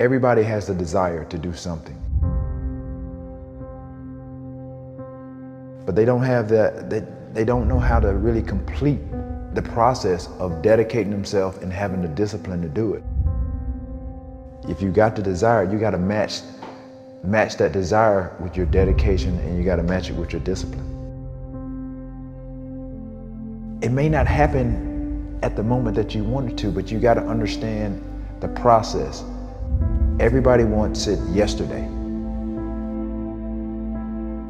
Everybody has the desire to do something, but they don't have they don't know how to really complete the process of dedicating themselves and having the discipline to do it. If you got the desire, you got to match that desire with your dedication, and you got to match it with your discipline. It may not happen at the moment that you want it to, but you got to understand the process. Everybody wants it yesterday.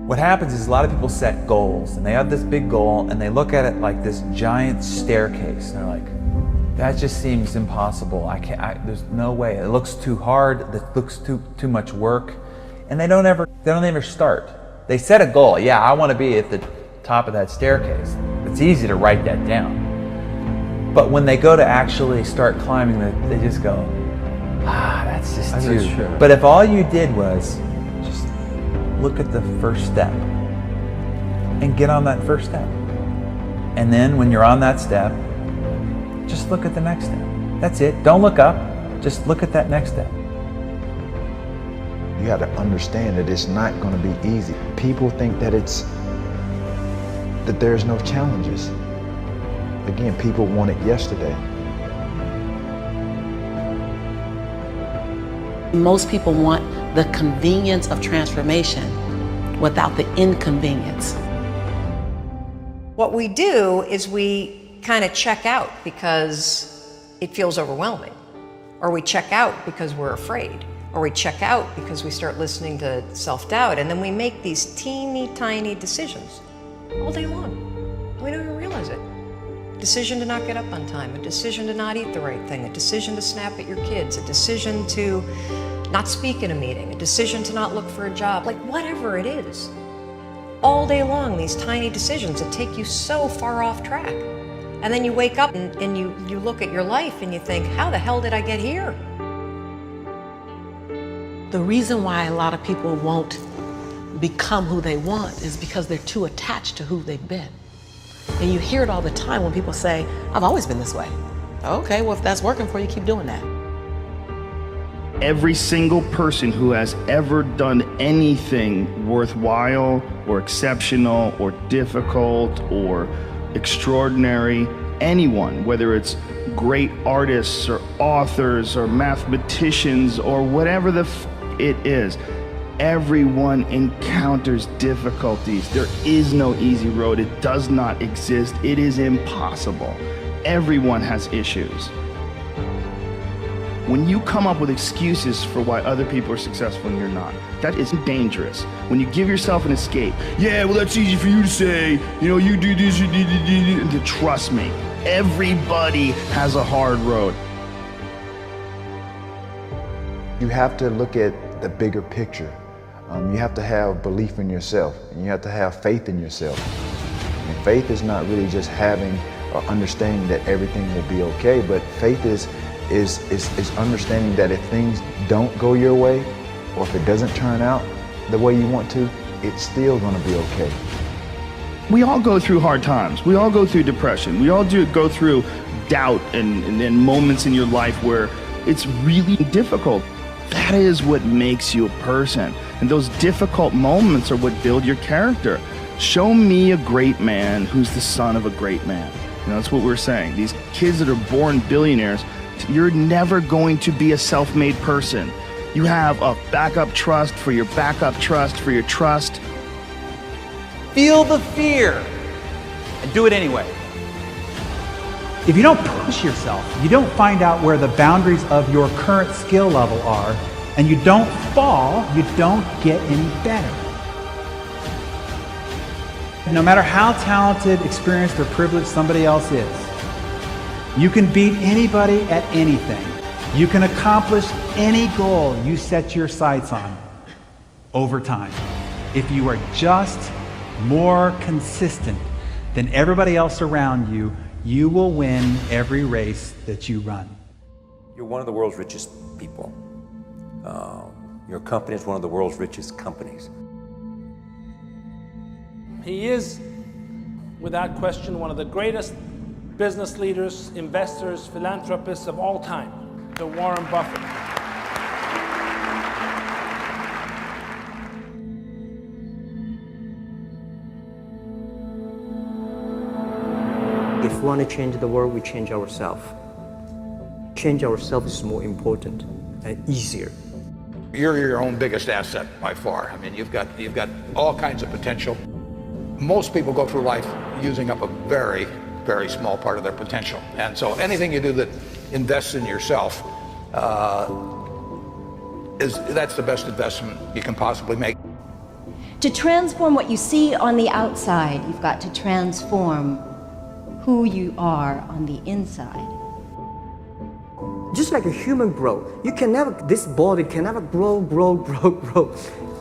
What happens is a lot of people set goals, and they have this big goal, and they look at it like this giant staircase, and they're like, that just seems impossible. There's no way. It looks too hard. It looks too much work, and they don't ever start. They set a goal. Yeah, I want to be at the top of that staircase. It's easy to write that down, but when they go to actually start climbing, they just go, that's just too. True. But if all you did was just look at the first step and get on that first step, and then when you're on that step, just look at the next step. That's it. Don't look up. Just look at that next step. You got to understand that it's not going to be easy. People think that there's no challenges. Again, people want it yesterday. Most people want the convenience of transformation without the inconvenience. What we do is we kind of check out because it feels overwhelming, or we check out because we're afraid, or we check out because we start listening to self-doubt, and then we make these teeny tiny decisions all day long. We don't even realize it. A decision to not get up on time, a decision to not eat the right thing, a decision to snap at your kids, a decision to not speak in a meeting, a decision to not look for a job, like whatever it is. All day long, these tiny decisions that take you so far off track. And then you wake up and you look at your life and you think, how the hell did I get here? The reason why a lot of people won't become who they want is because they're too attached to who they've been. And you hear it all the time when people say, I've always been this way. Okay, well, if that's working for you, keep doing that. Every single person who has ever done anything worthwhile or exceptional or difficult or extraordinary, anyone, whether it's great artists or authors or mathematicians or whatever it is, everyone encounters difficulties. There is no easy road. It does not exist. It is impossible. Everyone has issues. When you come up with excuses for why other people are successful and you're not, that is dangerous. When you give yourself an escape, yeah, well, that's easy for you to say, you do this, you do. Trust me, everybody has a hard road. You have to look at the bigger picture. You have to have belief in yourself, and you have to have faith in yourself. And faith is not really just having or understanding that everything will be okay, but faith is understanding that if things don't go your way, or if it doesn't turn out the way you want to, it's still going to be okay. We all go through hard times. We all go through depression. We all go through doubt and moments in your life where it's really difficult. That is what makes you a person. And those difficult moments are what build your character. Show me a great man who's the son of a great man. That's what we're saying. These kids that are born billionaires, you're never going to be a self-made person. You have a backup trust for your backup trust for your trust. Feel the fear and do it anyway. If you don't push yourself, you don't find out where the boundaries of your current skill level are, and you don't fall, you don't get any better. No matter how talented, experienced, or privileged somebody else is, you can beat anybody at anything. You can accomplish any goal you set your sights on over time. If you are just more consistent than everybody else around you, you will win every race that you run. You're one of the world's richest people. Your company is one of the world's richest companies. He is, without question, one of the greatest business leaders, investors, philanthropists of all time, the Warren Buffett. we want to change the world, we change ourselves. Change ourselves is more important and easier. You're your own biggest asset by far. I mean, you've got all kinds of potential. Most people go through life using up a very, very small part of their potential. And so anything you do that invests in yourself, that's the best investment you can possibly make. To transform what you see on the outside, you've got to transform who you are on the inside. Just like a human grow, this body can never grow.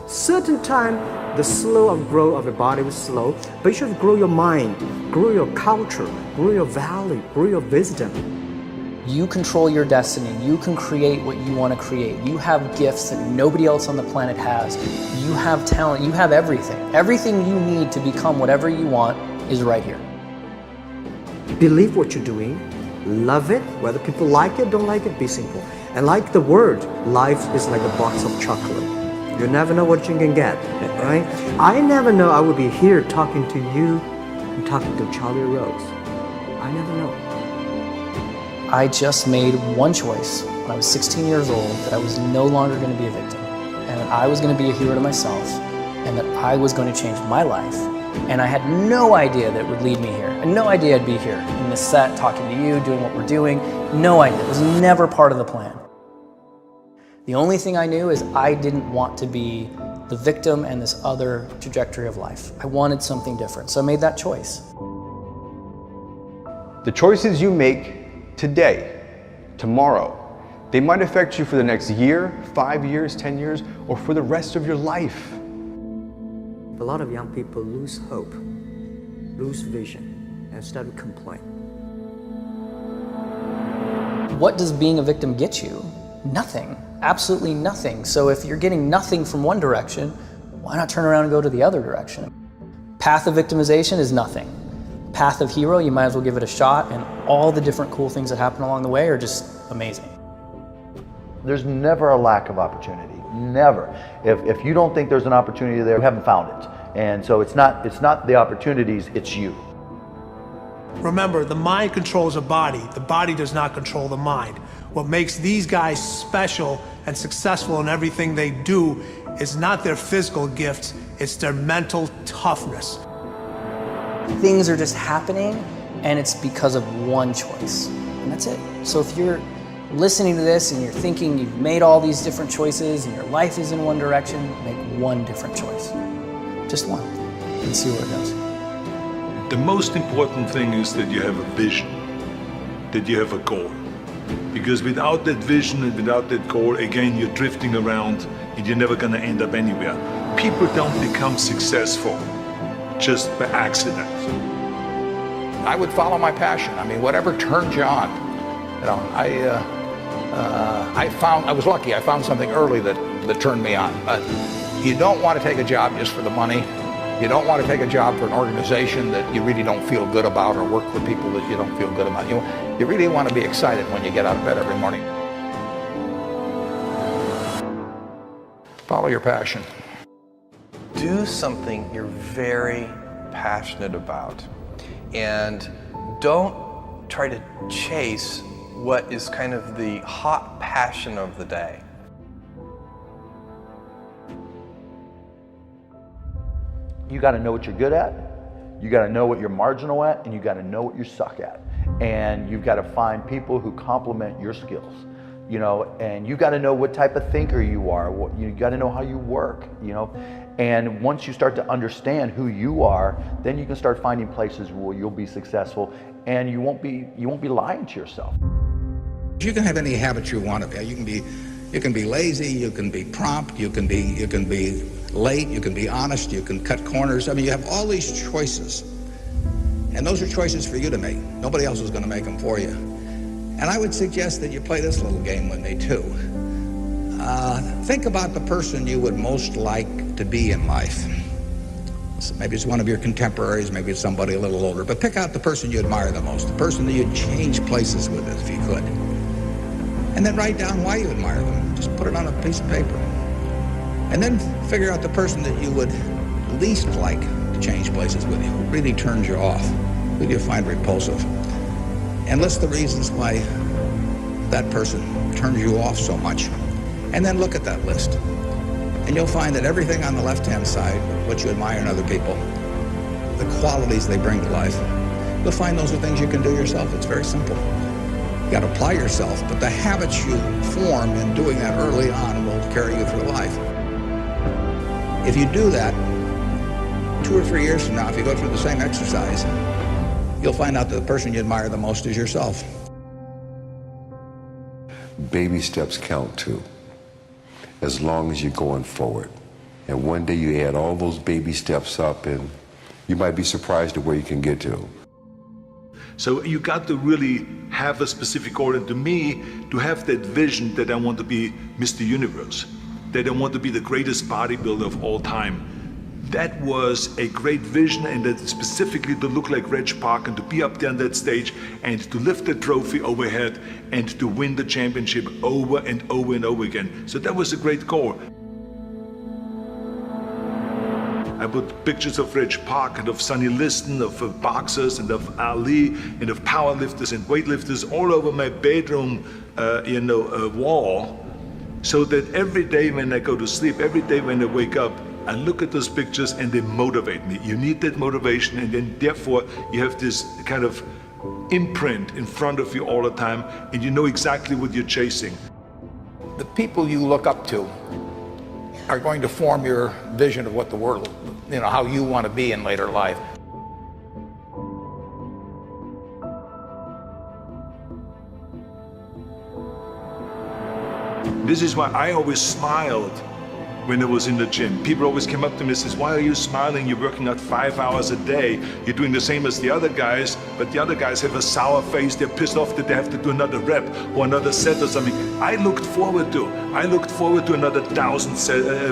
Certain time, the slow of growth of the body was slow, but you should grow your mind, grow your culture, grow your value, grow your wisdom. You control your destiny. You can create what you want to create. You have gifts that nobody else on the planet has. You have talent. You have everything. Everything you need to become whatever you want is right here. Believe what you're doing. Love it. Whether people like it, don't like it, be simple. And like the word, life is like a box of chocolate. You never know what you can get, right? I never know I would be here talking to you and talking to Charlie Rose. I never know. I just made one choice when I was 16 years old that I was no longer going to be a victim, and that I was going to be a hero to myself, and that I was going to change my life. And I had no idea that it would lead me here, and no idea I'd be here in this set, talking to you, doing what we're doing. No idea. It was never part of the plan. The only thing I knew is I didn't want to be the victim and this other trajectory of life. I wanted something different, so I made that choice. The choices you make today, tomorrow, they might affect you for the next year, 5 years, 10 years, or for the rest of your life. A lot of young people lose hope, lose vision, and start to complain. What does being a victim get you? Nothing. Absolutely nothing. So if you're getting nothing from one direction, why not turn around and go to the other direction? Path of victimization is nothing. Path of hero, you might as well give it a shot, and all the different cool things that happen along the way are just amazing. There's never a lack of opportunity, never. If you don't think there's an opportunity there, you haven't found it. And so it's not the opportunities, it's you. Remember, the mind controls the body does not control the mind. What makes these guys special and successful in everything they do is not their physical gifts, it's their mental toughness. Things are just happening, and it's because of one choice, and that's it. So if you're listening to this and you're thinking you've made all these different choices and your life is in one direction, make one different choice. Just one, and see where it goes. The most important thing is that you have a vision, that you have a goal. Because without that vision and without that goal, again, you're drifting around and you're never going to end up anywhere. People don't become successful just by accident. I would follow my passion. I mean, whatever turns you on. You know, I was lucky. I found something early that turned me on. You don't want to take a job just for the money. You don't want to take a job for an organization that you really don't feel good about, or work for people that you don't feel good about. You really want to be excited when you get out of bed every morning. Follow your passion. Do something you're very passionate about, and don't try to chase what is kind of the hot passion of the day. You got to know what you're good at, you got to know what you're marginal at, and you got to know what you suck at. And you've got to find people who complement your skills, you know, and you got to know what type of thinker you are. You got to know how you work, you know. And once you start to understand who you are, then you can start finding places where you'll be successful, and you won't be lying to yourself. You can have any habit you want to be. You can be lazy, you can be prompt, you can be late, you can be honest, you can cut corners. I mean, you have all these choices. And those are choices for you to make. Nobody else is going to make them for you. And I would suggest that you play this little game with me too. Think about the person you would most like to be in life. So maybe it's one of your contemporaries, maybe it's somebody a little older, but pick out the person you admire the most, the person that you'd change places with if you could. And then write down why you admire them. Just put it on a piece of paper. And then figure out the person that you would least like to change places with you, who really turns you off, who you find repulsive. and list the reasons why that person turns you off so much. And then look at that list. And you'll find that everything on the left-hand side, what you admire in other people, the qualities they bring to life, you'll find those are things you can do yourself. It's very simple. You got to apply yourself, but the habits you form in doing that early on will carry you through life. If you do that, 2 or 3 years from now, if you go through the same exercise, you'll find out that the person you admire the most is yourself. Baby steps count too, as long as you're going forward. And one day you add all those baby steps up and you might be surprised at where you can get to. So you got to really have a specific goal. And to me, to have that vision that I want to be Mr. Universe, that I want to be the greatest bodybuilder of all time, that was a great vision, and that specifically to look like Reg Park and to be up there on that stage and to lift the trophy overhead and to win the championship over and over and over again. So that was a great goal. I put pictures of Reg Park and of Sonny Liston, of boxers and of Ali and of powerlifters and weightlifters all over my bedroom wall, so that every day when I go to sleep, every day when I wake up, I look at those pictures and they motivate me. You need that motivation, and then therefore you have this kind of imprint in front of you all the time, and you know exactly what you're chasing. The people you look up to are going to form your vision of what the world, how you want to be in later life. This is why I always smiled when I was in the gym. People always came up to me and says, "Why are you smiling? You're working out 5 hours a day. You're doing the same as the other guys, but the other guys have a sour face. They're pissed off that they have to do another rep or another set or something." I looked forward to another 1,000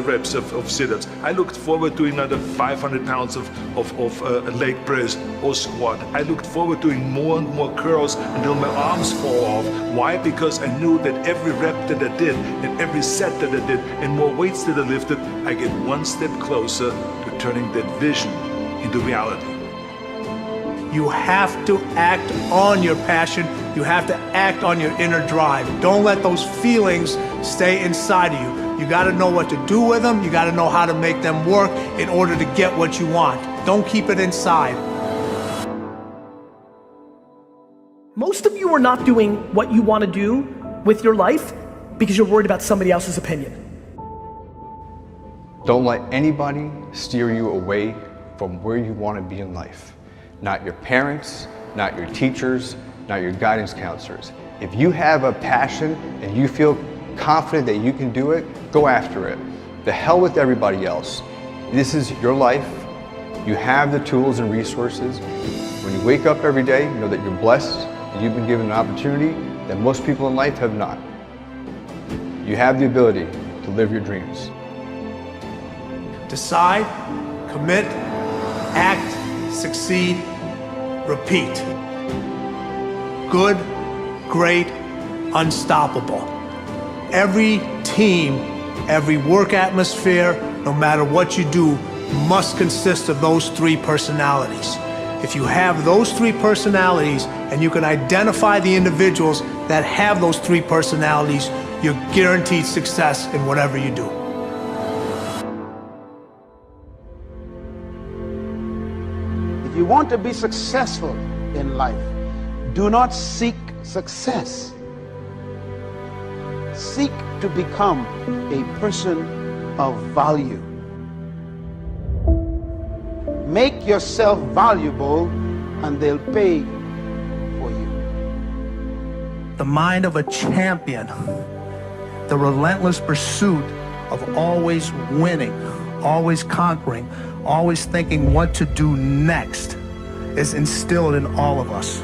reps of sit-ups. I looked forward to another 500 pounds of leg press or squat. I looked forward to doing more and more curls until my arms fall off. Why? Because I knew that every rep that I did and every set that I did and more weights that I lifted, I get one step closer to turning that vision into reality. You have to act on your passion. You have to act on your inner drive. Don't let those feelings stay inside of you. You got to know what to do with them. You got to know how to make them work in order to get what you want. Don't keep it inside. Most of you are not doing what you want to do with your life because you're worried about somebody else's opinion. Don't let anybody steer you away from where you want to be in life. Not your parents, not your teachers, not your guidance counselors. If you have a passion and you feel confident that you can do it, go after it. The hell with everybody else. This is your life. You have the tools and resources. When you wake up every day, know that you're blessed and you've been given an opportunity that most people in life have not. You have the ability to live your dreams. Decide, commit, act, succeed, repeat. Good, great, unstoppable. Every team, every work atmosphere, no matter what you do, must consist of those 3 personalities. If you have those 3 personalities and you can identify the individuals that have those 3 personalities, you're guaranteed success in whatever you do. If you want to be successful in life, do not seek success. Seek to become a person of value. Make yourself valuable and they'll pay for you. The mind of a champion, the relentless pursuit of always winning, always conquering, always thinking what to do next is instilled in all of us.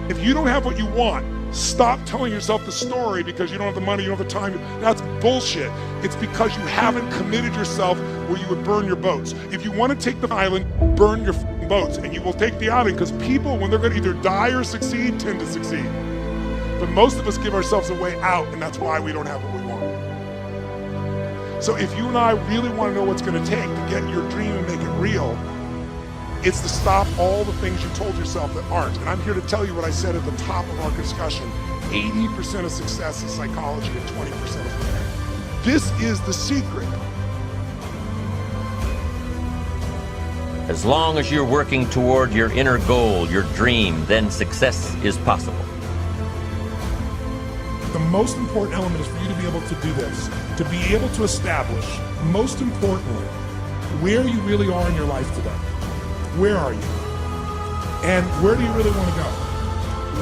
If you don't have what you want, stop telling yourself the story because you don't have the money, you don't have the time. That's bullshit. It's because you haven't committed yourself where you would burn your boats. If you want to take the island, burn your boats, and you will take the island, because people, when they're going to either die or succeed, tend to succeed. But most of us give ourselves a way out, and that's why we don't have what we want. So if you and I really want to know what's going to take to get your dream and make it real, It's to stop all the things you told yourself that aren't. And I'm here to tell you what I said at the top of our discussion. 80% of success is psychology and 20% is planning. This is the secret. As long as you're working toward your inner goal, your dream, then success is possible. The most important element is for you to be able to do this, to be able to establish, most importantly, where you really are in your life today. Where are you? And where do you really want to go?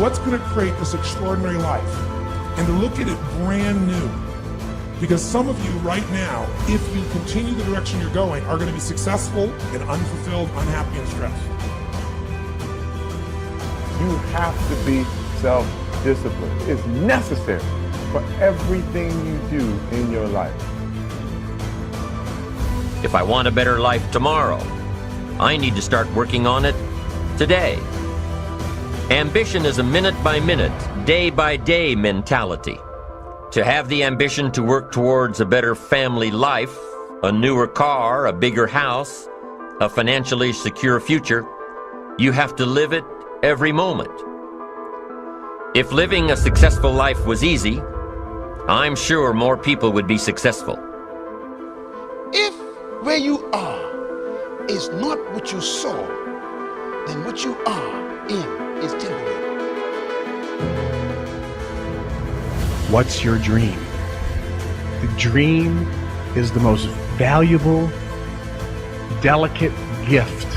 What's going to create this extraordinary life? And to look at it brand new. Because some of you right now, if you continue the direction you're going, are going to be successful and unfulfilled, unhappy, and stressed. You have to be self-disciplined. It's necessary for everything you do in your life. If I want a better life tomorrow, I need to start working on it today. Ambition is a minute-by-minute, day-by-day mentality. To have the ambition to work towards a better family life, a newer car, a bigger house, a financially secure future, you have to live it every moment. If living a successful life was easy, I'm sure more people would be successful. If where you are is not what you saw, then what you are in is temporary. What's your dream? The dream is the most valuable, delicate gift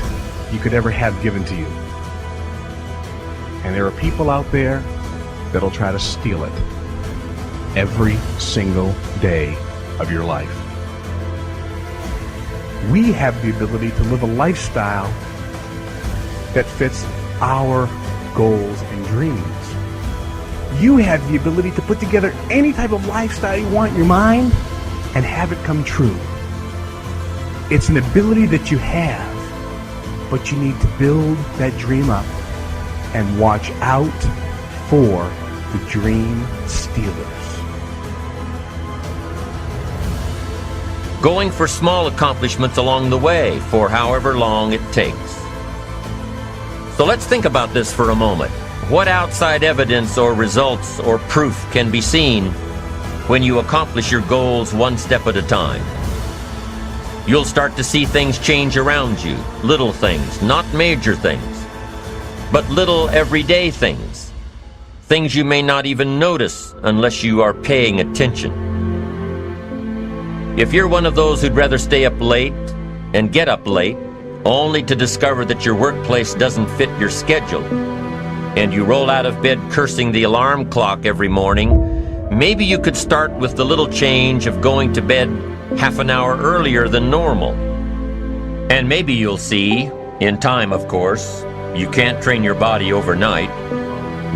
you could ever have given to you. And there are people out there that'll try to steal it every single day of your life. We have the ability to live a lifestyle that fits our goals and dreams. You have the ability to put together any type of lifestyle you want in your mind and have it come true. It's an ability that you have, but you need to build that dream up and watch out for the dream stealers. Going for small accomplishments along the way for however long it takes. So let's think about this for a moment. What outside evidence or results or proof can be seen when you accomplish your goals one step at a time? You'll start to see things change around you, little things, not major things, but little everyday things, things you may not even notice unless you are paying attention. If you're one of those who'd rather stay up late and get up late, only to discover that your workplace doesn't fit your schedule, and you roll out of bed cursing the alarm clock every morning, maybe you could start with the little change of going to bed half an hour earlier than normal. And maybe you'll see, in time of course, you can't train your body overnight,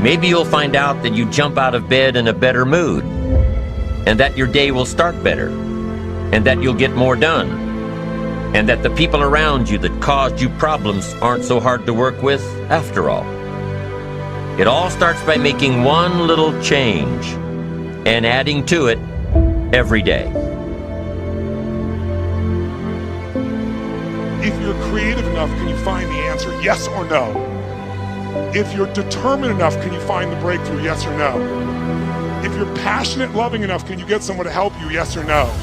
maybe you'll find out that you jump out of bed in a better mood, and that your day will start better, and that you'll get more done, and that the people around you that caused you problems aren't so hard to work with after all. It all starts by making one little change and adding to it every day. If you're creative enough, can you find the answer? Yes or no? If you're determined enough, can you find the breakthrough? Yes or no? If you're passionate, loving enough, can you get someone to help you? Yes or no?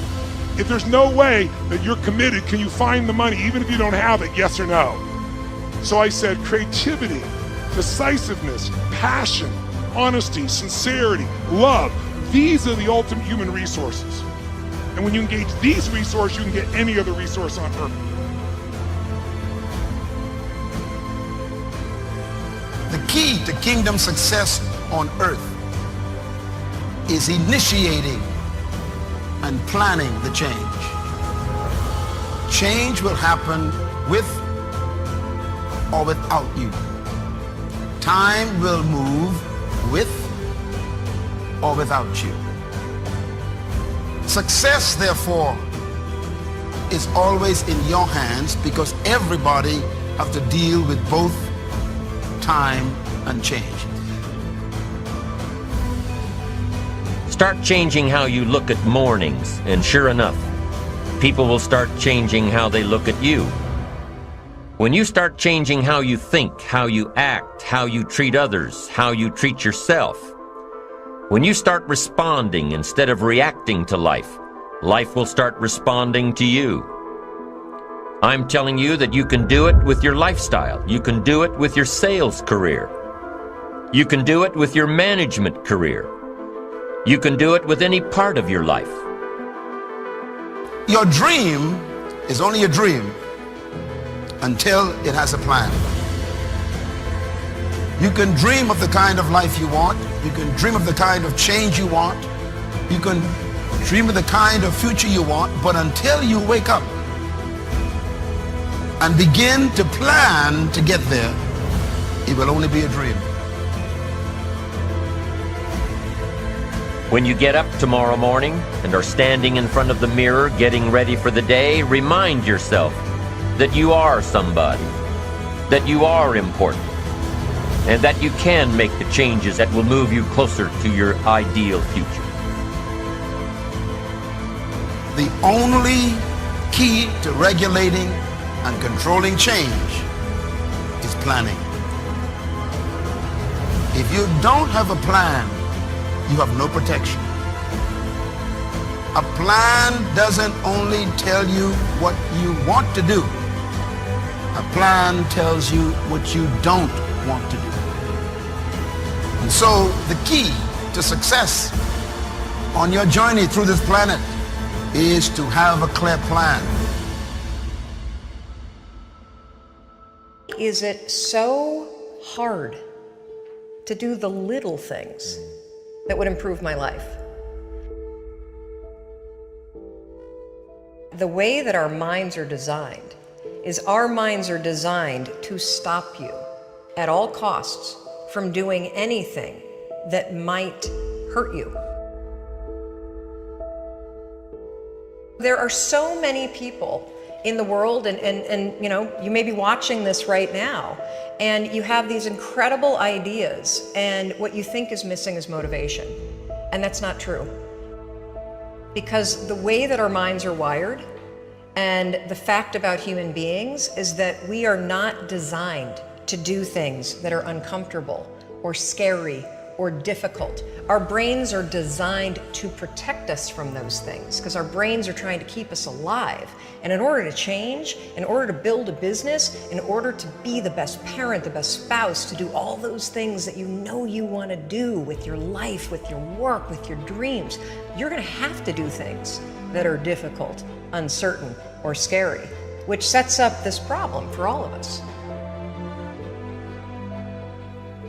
If there's no way that you're committed, can you find the money even if you don't have it? Yes or no? So I said creativity, decisiveness, passion, honesty, sincerity, love. These are the ultimate human resources. And when you engage these resources, you can get any other resource on earth. The key to kingdom success on earth is initiating and planning the change. Change will happen with or without you. Time will move with or without you. Success, therefore, is always in your hands because everybody have to deal with both time and change. Start changing how you look at mornings, and sure enough, people will start changing how they look at you. When you start changing how you think, how you act, how you treat others, how you treat yourself, when you start responding instead of reacting to life, life will start responding to you. I'm telling you that you can do it with your lifestyle. You can do it with your sales career. You can do it with your management career. You can do it with any part of your life. Your dream is only a dream until it has a plan. You can dream of the kind of life you want. You can dream of the kind of change you want. You can dream of the kind of future you want, but until you wake up and begin to plan to get there, it will only be a dream. When you get up tomorrow morning and are standing in front of the mirror getting ready for the day, remind yourself that you are somebody, that you are important, and that you can make the changes that will move you closer to your ideal future. The only key to regulating and controlling change is planning. If you don't have a plan, you have no protection. A plan doesn't only tell you what you want to do. A plan tells you what you don't want to do. And so the key to success on your journey through this planet is to have a clear plan. Is it so hard to do the little things that would improve my life? The way that our minds are designed is our minds are designed to stop you at all costs from doing anything that might hurt you. There are so many people in the world, and you know, you may be watching this right now, and you have these incredible ideas, and what you think is missing is motivation. And that's not true. Because the way that our minds are wired, and the fact about human beings, is that we are not designed to do things that are uncomfortable or scary or difficult. Our brains are designed to protect us from those things because our brains are trying to keep us alive. And in order to change, in order to build a business, in order to be the best parent, the best spouse, to do all those things that you know you want to do with your life, with your work, with your dreams, you're going to have to do things that are difficult, uncertain, or scary, which sets up this problem for all of us.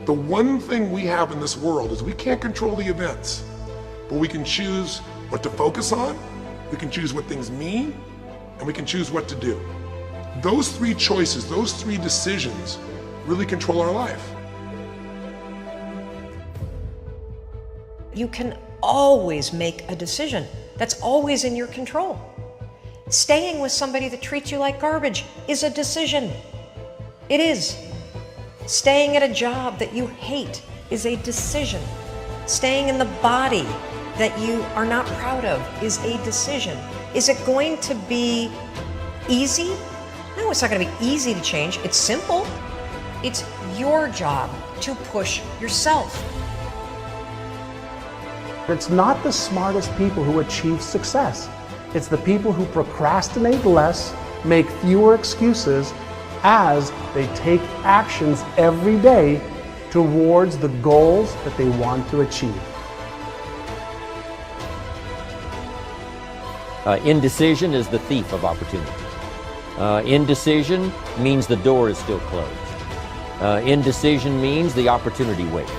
The one thing we have in this world is we can't control the events, but we can choose what to focus on, we can choose what things mean, and we can choose what to do. Those three choices, those three decisions really control our life. You can always make a decision. That's always in your control. Staying with somebody that treats you like garbage is a decision. It is. Staying at a job that you hate is a decision. Staying in the body that you are not proud of is a decision. Is it going to be easy? No, it's not going to be easy to change. It's simple. It's your job to push yourself. It's not the smartest people who achieve success. It's the people who procrastinate less, make fewer excuses, as they take actions every day towards the goals that they want to achieve. Indecision is the thief of opportunity. Indecision means the door is still closed. Indecision means the opportunity waits.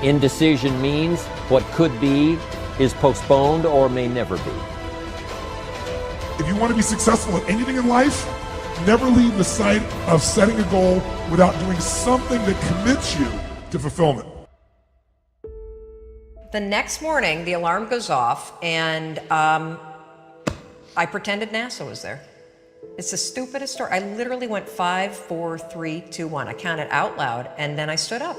Indecision means what could be is postponed or may never be. If you want to be successful in anything in life, never leave the sight of setting a goal without doing something that commits you to fulfillment. The next morning, the alarm goes off, and I pretended NASA was there. It's the stupidest story. I literally went 5, 4, 3, 2, 1. I counted out loud, and then I stood up.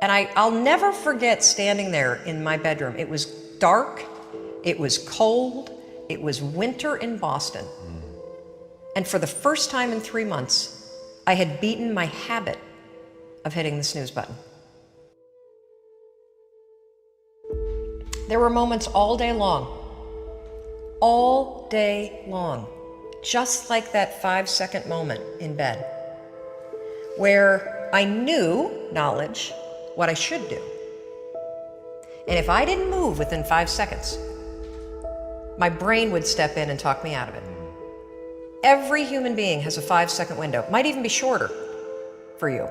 And I'll never forget standing there in my bedroom. It was dark, it was cold, it was winter in Boston. And for the first time in 3 months, I had beaten my habit of hitting the snooze button. There were moments all day long, just like that 5-second moment in bed, where I knew, knowledge, what I should do. And if I didn't move within 5 seconds, my brain would step in and talk me out of it. Every human being has a 5-second window. It might even be shorter for you.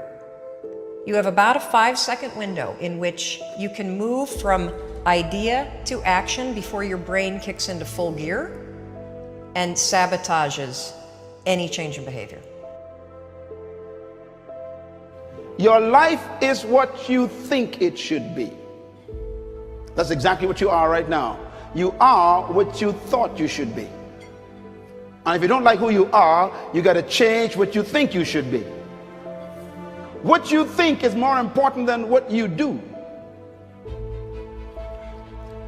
You have about a 5-second window in which you can move from idea to action before your brain kicks into full gear and sabotages any change in behavior. Your life is what you think it should be. That's exactly what you are right now. You are what you thought you should be. And if you don't like who you are, you got to change what you think you should be. What you think is more important than what you do.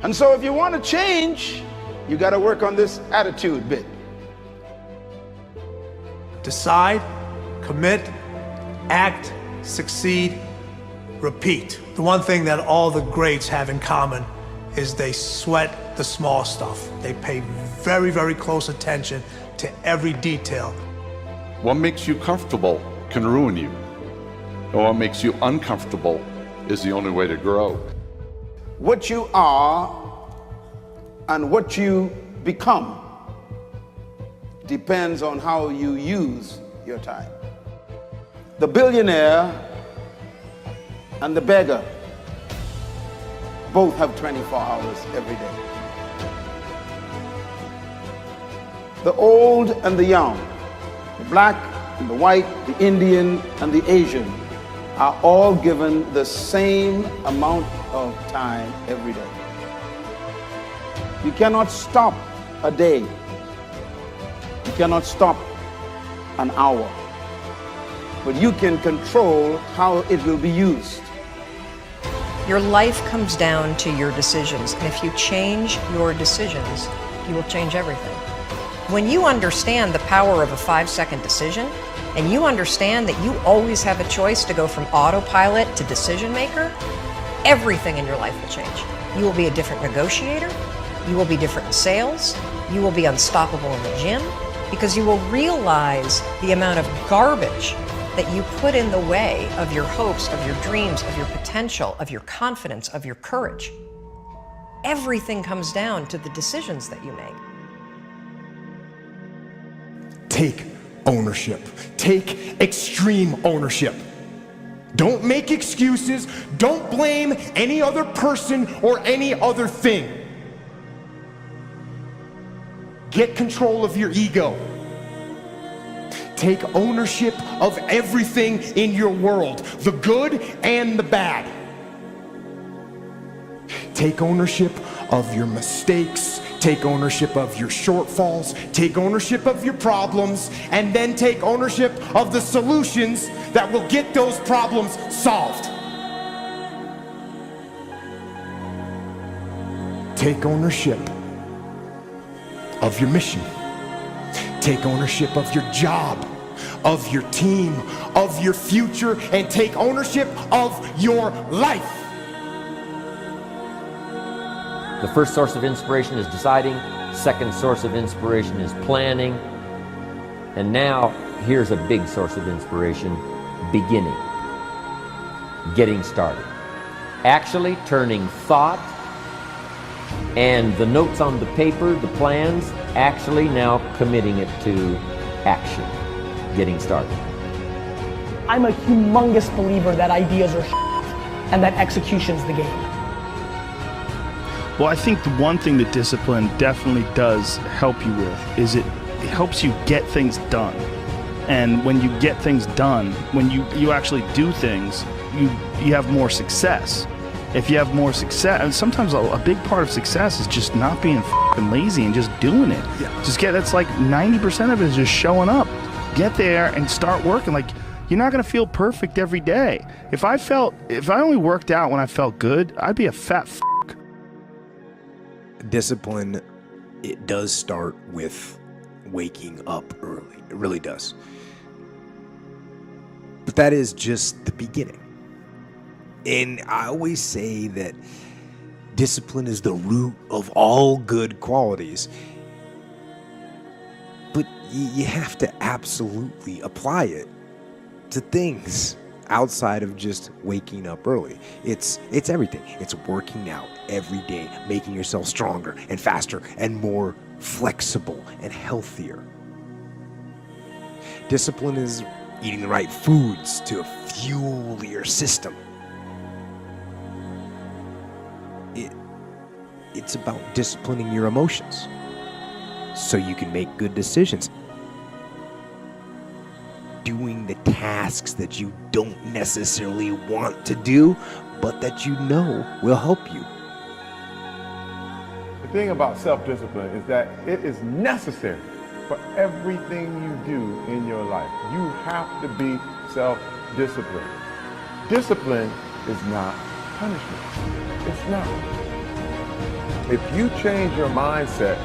And so if you want to change, you got to work on this attitude bit. Decide, commit, act, succeed, repeat. The one thing that all the greats have in common is they sweat the small stuff. They pay very, very close attention to every detail. What makes you comfortable can ruin you. And what makes you uncomfortable is the only way to grow. What you are and what you become depends on how you use your time. The billionaire and the beggar both have 24 hours every day. The old and the young, the black and the white, the Indian and the Asian are all given the same amount of time every day. You cannot stop a day. You cannot stop an hour. But you can control how it will be used. Your life comes down to your decisions, and if you change your decisions, you will change everything. When you understand the power of a 5-second decision, and you understand that you always have a choice to go from autopilot to decision maker, everything in your life will change. You will be a different negotiator, you will be different in sales, you will be unstoppable in the gym, because you will realize the amount of garbage that you put in the way of your hopes, of your dreams, of your potential, of your confidence, of your courage. Everything comes down to the decisions that you make. Take ownership. Take extreme ownership. Don't make excuses. Don't blame any other person or any other thing. Get control of your ego. Take ownership of everything in your world, the good and the bad. Take ownership of your mistakes, take ownership of your shortfalls, take ownership of your problems, and then take ownership of the solutions that will get those problems solved. Take ownership of your mission. Take ownership of your job, of your team, of your future, and take ownership of your life. The first source of inspiration is deciding. Second source of inspiration is planning. And now, here's a big source of inspiration, beginning. Getting started. Actually turning thought and the notes on the paper, the plans, actually now committing it to action. Getting started. I'm a humongous believer that ideas are and that execution's the game. Well, I think the one thing that discipline definitely does help you with is it helps you get things done. And when you get things done, when you actually do things, you have more success. If you have more success, and sometimes a big part of success is just not being f***ing lazy and just doing it. Yeah. That's like 90% of it is just showing up. Get there and start working. Like, you're not gonna feel perfect every day. If I only worked out when I felt good, I'd be a fat f***. Discipline, it does start with waking up early. It really does. But that is just the beginning. And I always say that discipline is the root of all good qualities. But you have to absolutely apply it to things outside of just waking up early. It's everything. It's working out every day, making yourself stronger and faster and more flexible and healthier. Discipline is eating the right foods to fuel your system. It's about disciplining your emotions so you can make good decisions. Doing the tasks that you don't necessarily want to do, but that you know will help you. The thing about self-discipline is that it is necessary for everything you do in your life. You have to be self-disciplined. Discipline is not punishment. It's not. If you change your mindset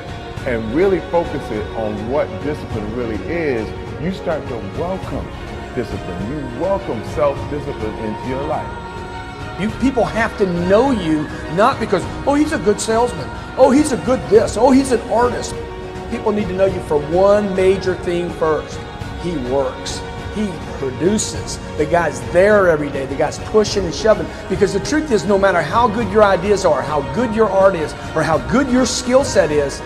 and really focus it on what discipline really is, you start to welcome discipline. You welcome self-discipline into your life. You people have to know you, not because, oh, he's a good salesman. Oh, he's a good this. Oh, he's an artist. People need to know you for one major thing first. He works. He produces. The guy's there every day. The guy's pushing and shoving. Because the truth is, no matter how good your ideas are, how good your art is, or how good your skill set is,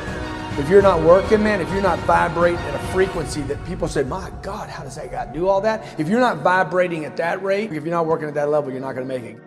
if you're not working, man, if you're not vibrating at a frequency that people say, my God, how does that guy do all that? If you're not vibrating at that rate, if you're not working at that level, you're not going to make it.